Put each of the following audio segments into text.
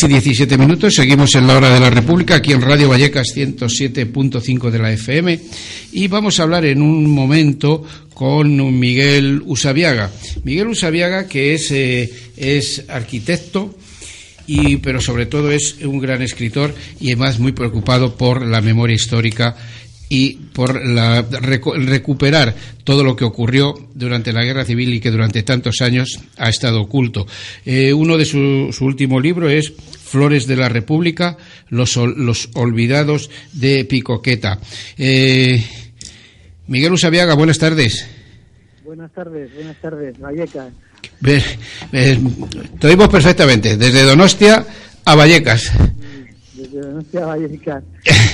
horas y 17 minutos, seguimos en la hora de la República, aquí en Radio Vallecas 107.5 de la FM, y vamos a hablar en un momento con Miguel Usabiaga. Miguel Usabiaga, que es arquitecto, pero sobre todo es un gran escritor y además muy preocupado por la memoria histórica y por recuperar todo lo que ocurrió durante la Guerra Civil y que durante tantos años ha estado oculto. Uno de su último libro es Flores de la República, los olvidados de Picoketa. Miguel Usabiaga, buenas tardes. Buenas tardes, Vallecas. Te oímos perfectamente, desde Donostia a Vallecas. Desde Donostia a Vallecas.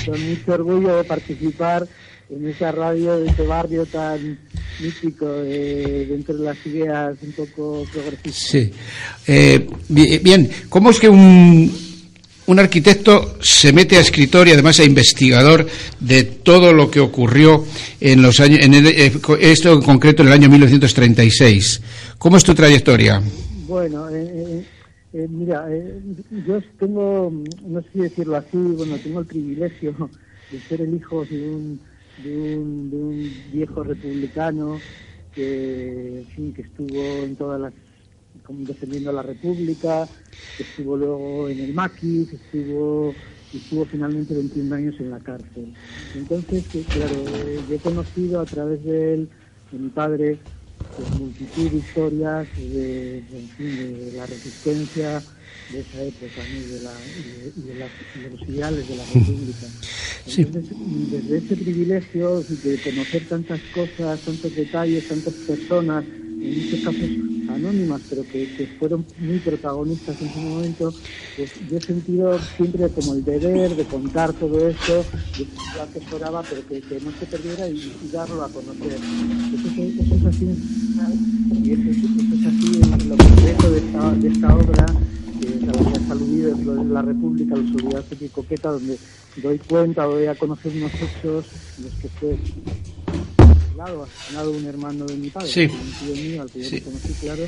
Con mucho orgullo de participar en esa radio de ese barrio tan mítico, dentro de las ideas un poco progresistas. Sí. Bien, ¿cómo es que un arquitecto se mete a escritor y además a investigador de todo lo que ocurrió en los años, esto en concreto en el año 1936? ¿Cómo es tu trayectoria? Bueno, mira, yo tengo, no sé si decirlo así, tengo el privilegio de ser el hijo de un viejo republicano que estuvo en todas las, defendiendo la República, que estuvo luego en el maquis, estuvo finalmente 21 años en la cárcel. Entonces, claro, yo he conocido a través de él, de mi padre, pues, multitud de historias de la resistencia de esa época, ¿no? de los ideales de la República. Entonces, desde ese privilegio de conocer tantas cosas, tantos detalles, tantas personas, en muchos casos anónimas, pero que fueron muy protagonistas en su momento, pues yo he sentido siempre como el deber de contar todo esto, de que asesoraba, pero que no se perdiera y darlo a conocer. Eso es así, y eso es así en lo concreto de esta obra, que es a la que has aludido, Flores de la República, los olvidados de Picoketa, donde doy a conocer unos hechos en los que fue asesinado un hermano de mi padre, un tío mío, al que yo conocí, claro,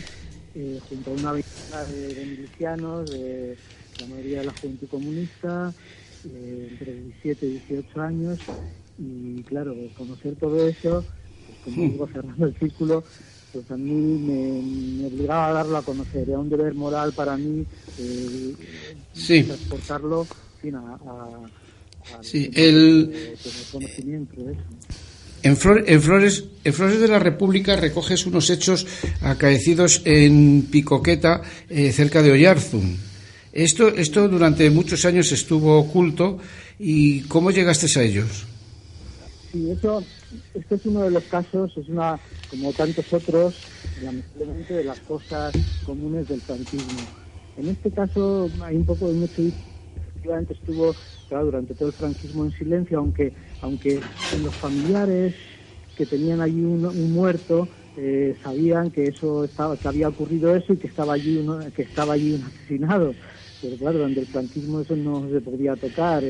junto a una veintena de milicianos, de la mayoría de la juventud comunista, entre 17 y 18 años, y claro, conocer todo eso, pues como digo, cerrando el círculo, pues a mí me obligaba a darlo a conocer, era un deber moral para mí transportarlo, en fin, el conocimiento de eso. En Flores de la República recoges unos hechos acaecidos en Picoketa, cerca de Oyarzún. Esto durante muchos años estuvo oculto. ¿Y cómo llegaste a ellos? Sí, esto es uno de los casos, como tantos otros, lamentablemente, de las cosas comunes del franquismo. En este caso hay un poco de mucho. Efectivamente estuvo, claro, durante todo el franquismo en silencio, aunque en los familiares que tenían allí un muerto sabían que que había ocurrido eso y que estaba allí un asesinado. Pero claro, durante el franquismo eso no se podía tocar.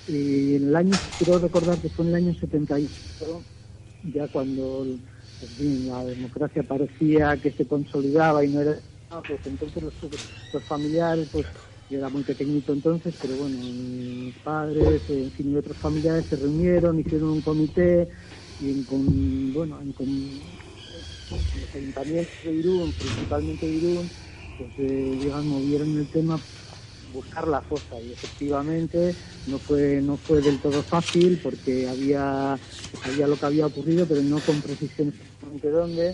Y en el año, quiero recordar que fue en el año 74, ya cuando la democracia parecía que se consolidaba y no era, pues entonces los familiares, pues yo era muy pequeñito entonces, pero bueno, mis padres, en fin, y otros familiares se reunieron, hicieron un comité, y con los ayuntamientos de Irún, principalmente de Irún, pues movieron el tema, buscar la fosa, y efectivamente no fue del todo fácil, porque sabía lo que había ocurrido, pero no con precisión exactamente dónde.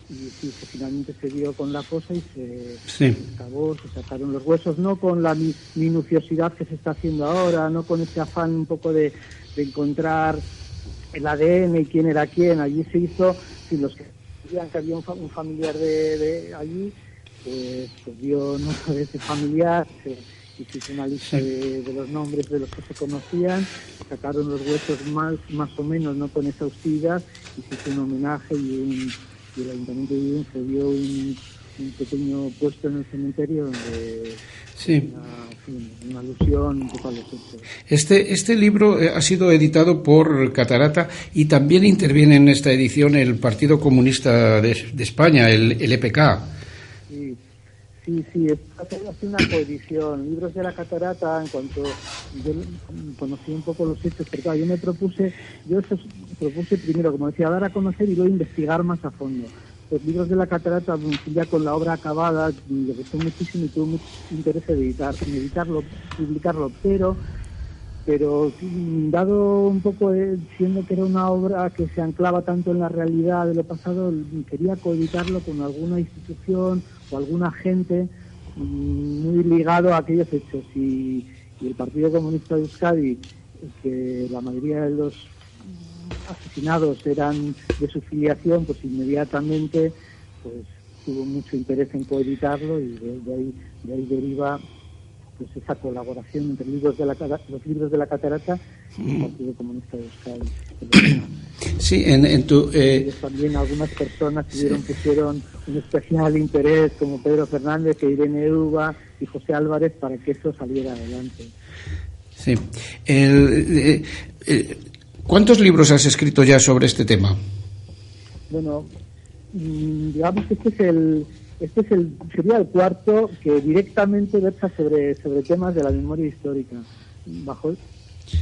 Y sí, finalmente se dio con la fosa y se excavó, se sacaron los huesos, no con la minuciosidad que se está haciendo ahora, no con ese afán un poco de encontrar el ADN y quién era quién. Allí se hizo, si los que decían que había un familiar de allí, pues dio nota de ese familiar, y se hizo una lista de los nombres de los que se conocían, sacaron los huesos más o menos, no con exhaustividad, y se hizo un homenaje y el Ayuntamiento de Irún se dio un pequeño puesto en el cementerio donde una alusión un poco a los hechos. Este libro ha sido editado por Catarata y también interviene en esta edición el Partido Comunista de España, el EPK. Sí, hace una coedición. Libros de la Catarata, en cuanto yo conocí un poco los hechos, pero claro, yo propuse primero, como decía, dar a conocer y luego investigar más a fondo. Los Libros de la Catarata, ya con la obra acabada, me gustó muchísimo y tuve mucho interés en editarlo, publicarlo, pero dado un poco, siendo que era una obra que se anclaba tanto en la realidad de lo pasado, quería coeditarlo con alguna institución o alguna gente muy ligado a aquellos hechos. Y el Partido Comunista de Euskadi, que la mayoría de los asesinados eran de su filiación, pues inmediatamente pues tuvo mucho interés en coeditarlo, y de ahí deriva pues esa colaboración entre los Libros de la Catarata y el Partido Comunista de Euskadi. Sí, también algunas personas pusieron un especial interés, como Pedro Fernández, Irene Uva y José Álvarez, para que eso saliera adelante. Sí. ¿Cuántos libros has escrito ya sobre este tema? Bueno, digamos que sería el cuarto que directamente versa sobre temas de la memoria histórica.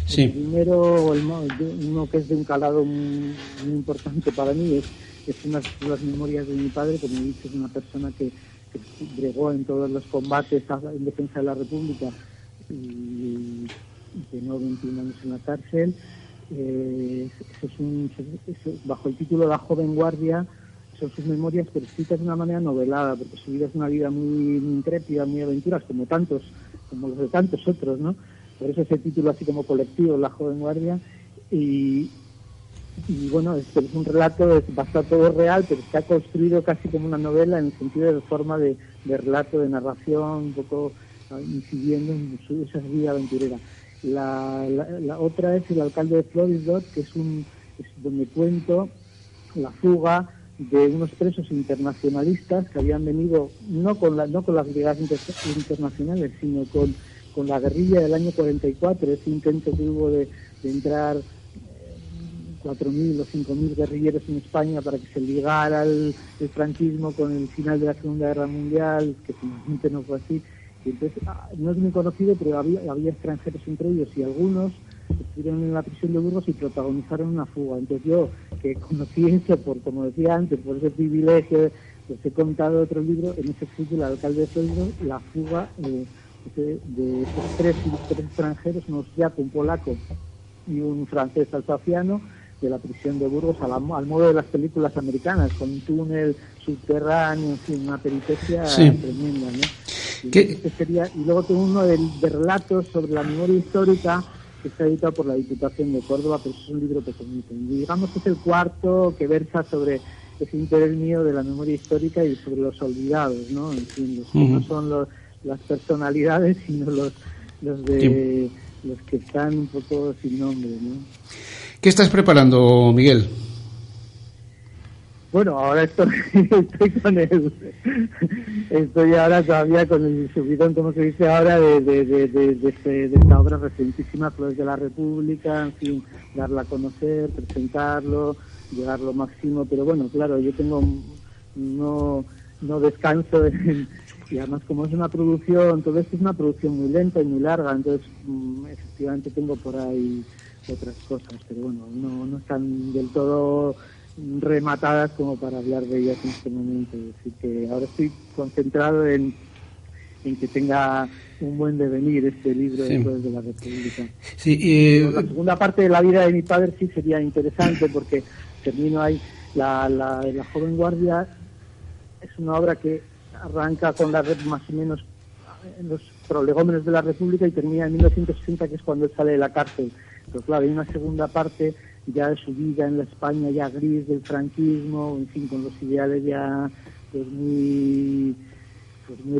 Sí. El primero, uno que es de un calado muy importante para mí, es las memorias de mi padre. Como he dicho, es una persona que bregó en todos los combates en defensa de la República y tenó 21 años en la cárcel. Bajo el título La joven guardia, son sus memorias, pero escritas de una manera novelada, porque su vida es una vida muy intrépida, muy aventuras, como los de tantos otros, ¿no? Por eso ese título así como colectivo, La joven guardia. Y bueno, es un relato, va a estar todo real, pero está construido casi como una novela, en el sentido de forma de relato, de narración, un poco incidiendo en esa vida aventurera. La otra es El alcalde de Florisdorf, que es donde cuento la fuga de unos presos internacionalistas que habían venido no con las brigadas internacionales, sino con la guerrilla del año 44, ese intento que hubo de entrar 4.000 o 5.000 guerrilleros en España para que se ligara el franquismo con el final de la Segunda Guerra Mundial, que finalmente no fue así. Y entonces, no es muy conocido, pero había extranjeros entre ellos, y algunos estuvieron en la prisión de Burgos y protagonizaron una fuga. Entonces yo, que conocí eso, como decía antes, por ese privilegio, pues he contado otro libro, en ese escrito, El alcalde de Florisdorf, la fuga de tres extranjeros, un austriaco, un polaco y un francés alsaciano, de la prisión de Burgos al modo de las películas americanas, con un túnel subterráneo, en fin, una peripecia tremenda, ¿no? Y luego tengo uno de relatos sobre la memoria histórica, que está editado por la Diputación de Córdoba, pero es un libro pequeñito. Y digamos que es el cuarto que versa sobre ese interés mío de la memoria histórica y sobre los olvidados, ¿no? En fin, los que no son las personalidades, sino los que están un poco sin nombre, ¿no? ¿Qué estás preparando, Miguel? Bueno, ahora estoy ahora todavía con el subidón, como se dice ahora, de esta obra recientísima, Flores de la República, en fin, darla a conocer, presentarlo, llegar lo máximo, pero bueno, claro, yo no descanso y además como es una producción, todo esto es una producción muy lenta y muy larga, entonces efectivamente tengo por ahí otras cosas, pero bueno, no están del todo rematadas como para hablar de ellas en este momento. Así que ahora estoy concentrado en que tenga un buen devenir este libro de la República. Sí, la segunda parte de la vida de mi padre sí sería interesante, porque termino ahí. La joven guardia es una obra que arranca con la red más o menos en los prolegómenos de la República y termina en 1960, que es cuando él sale de la cárcel. Pero claro, hay una segunda parte ya de su vida en la España ya gris del franquismo, en fin, con los ideales ya pues muy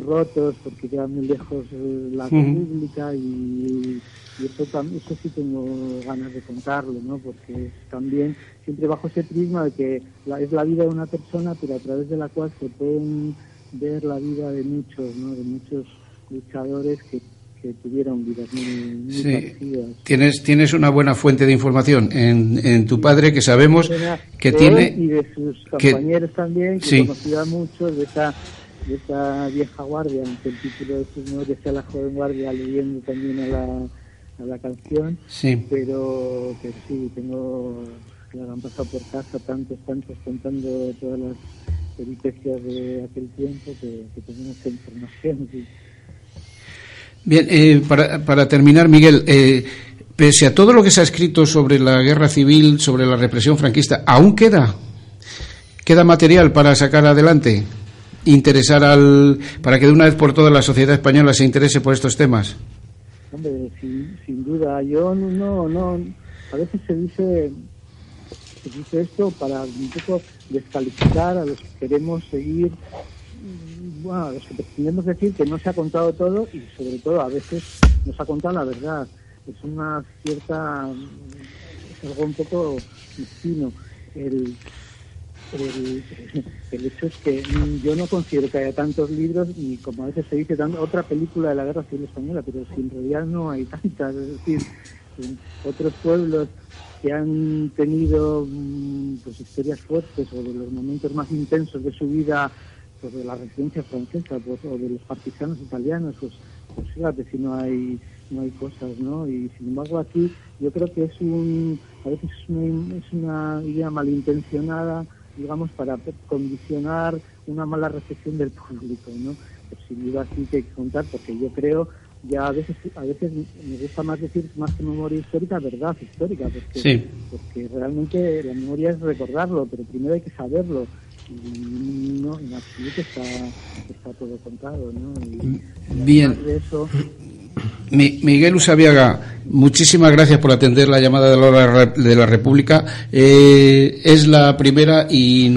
rotos, porque queda muy lejos la República, y eso sí tengo ganas de contarlo, ¿no? Porque también siempre bajo ese prisma de que es la vida de una persona, pero a través de la cual se pueden ver la vida de muchos, ¿no? De muchos luchadores que tuvieron vidas muy parecidas. Tienes una buena fuente de información en tu padre, que sabemos que tiene, y de sus compañeros también, que conocía mucho de esa esta vieja guardia, aunque el título de sus memorias sea La joven guardia, leyendo también a la canción, Sí. pero sí, claro, han pasado por casa tantos contando todas las peripecias de aquel tiempo que tenemos esta información. Sí. Bien, para terminar, Miguel, pese a todo lo que se ha escrito sobre la guerra civil, sobre la represión franquista, ¿aún queda material para sacar adelante? Para que de una vez por todas la sociedad española se interese por estos temas. Hombre, sin duda. Yo no. A veces se dice esto para un poco descalificar a los que queremos seguir, a los que pretendemos decir que no se ha contado todo y sobre todo a veces no se ha contado la verdad. Es algo un poco mezquino. El hecho es que yo no considero que haya tantos libros, ni como a veces se dice, otra película de la Guerra Civil Española, pero si en realidad no hay tantas. Es decir, otros pueblos que han tenido pues historias fuertes o de los momentos más intensos de su vida, pues de la resistencia francesa, pues, o de los partisanos italianos, pues fíjate si no hay cosas, ¿no? Y sin embargo aquí yo creo que a veces es una idea malintencionada, digamos, para condicionar una mala recepción del público, ¿no? Pues sin duda sí que hay que contar, porque yo creo, ya a veces me gusta más decir, más que memoria histórica, verdad histórica, porque realmente la memoria es recordarlo, pero primero hay que saberlo, y no, en absoluto está todo contado, ¿no? Y bien. De eso, Miguel Usabiaga, muchísimas gracias por atender la llamada de la hora de la República. Es la primera y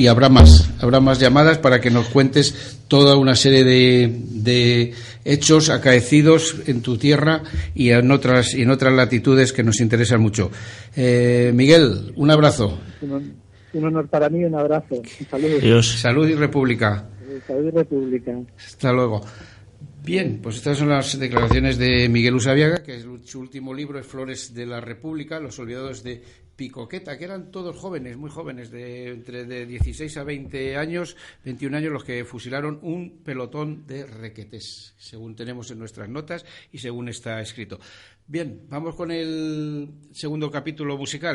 habrá más llamadas para que nos cuentes toda una serie de hechos acaecidos en tu tierra y en otras latitudes que nos interesan mucho. Miguel, un abrazo. Un honor para mí, un abrazo. Saludos. Adiós. Salud y República. Salud y República. Hasta luego. Bien, pues estas son las declaraciones de Miguel Usabiaga, que su último libro es Flores de la República, Los olvidados de Picoqueta, que eran todos jóvenes, muy jóvenes, entre 16 a 20 años, 21 años, los que fusilaron un pelotón de requetés, según tenemos en nuestras notas y según está escrito. Bien, vamos con el segundo capítulo musical.